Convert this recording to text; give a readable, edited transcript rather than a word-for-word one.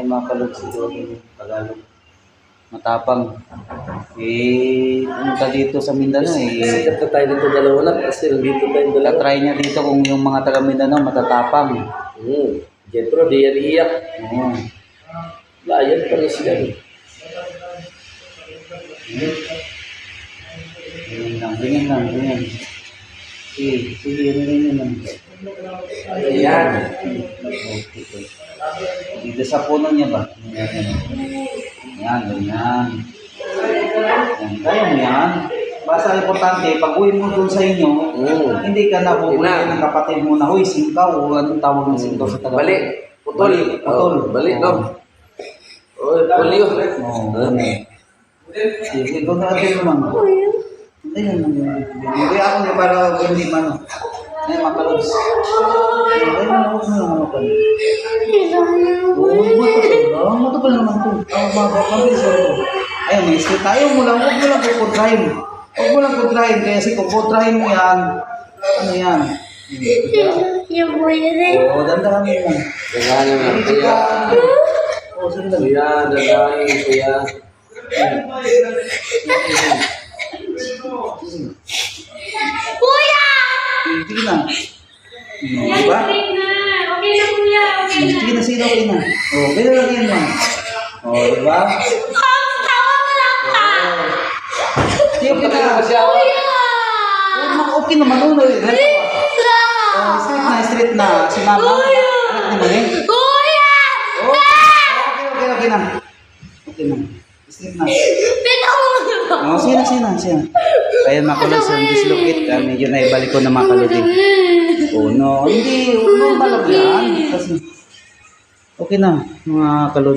Ayan mga kalod si Lodi, Tagalog. Matapang. Punta dito sa Mindanao Sikat na tayo dito dalawa lang kasi dito tayo dalawa. try niya dito kung yung mga taga Mindanao matatapang. Jetro, di yan iyak. Oo. Layan pa rin sila. Ganyan lang. Sige, ganyan lang. Ayan. Okay. Dito sa puno niya ba? Yan, ganyan. Kaya mo yan. Basta importante, pag uwi mo doon sa inyo, hindi ka na bubuli ng kapatid mo na, huy, singkaw, o anong tawag ng singkaw sa Tagalog? Bali. Putol. Bali, no? Pulyo. Sige, kung natin naman. Hindi ako niya para hindi man. Ay, makalos. Ay, huwag mo naman ako. Oo, mo pa naman ito. Ang mabapabilis ako. Ayun, may street tayo mo lang. Huwag mo lang kukontrahin. Huwag mo lang kontrahin. Kaya kasi kung kontrahin mo yan, ano yan? Yung buhay rin. Oo, dandahan mo yan. Dandahan mo, kuya. Oo, sandali. Kuya, dandahan, kuya. Kuya! Sige na. Diba? Okay na kuya. Sige na, sige na, okay na. Oo, ganyan lang yan man. Oo, diba? Tawa mo lang ka! Sige, okay na. Kuya! Okay naman, Street na. Si mama. Anak ni Mani. Kuya! Okay na. Okay na. Street na. Pinahulog! Sige na. Ayan mga kalod, so dislocate. Medyo naibalik ko na mga kalod eh. Oh no, hindi. Normal lang yan. Okay na mga kalod.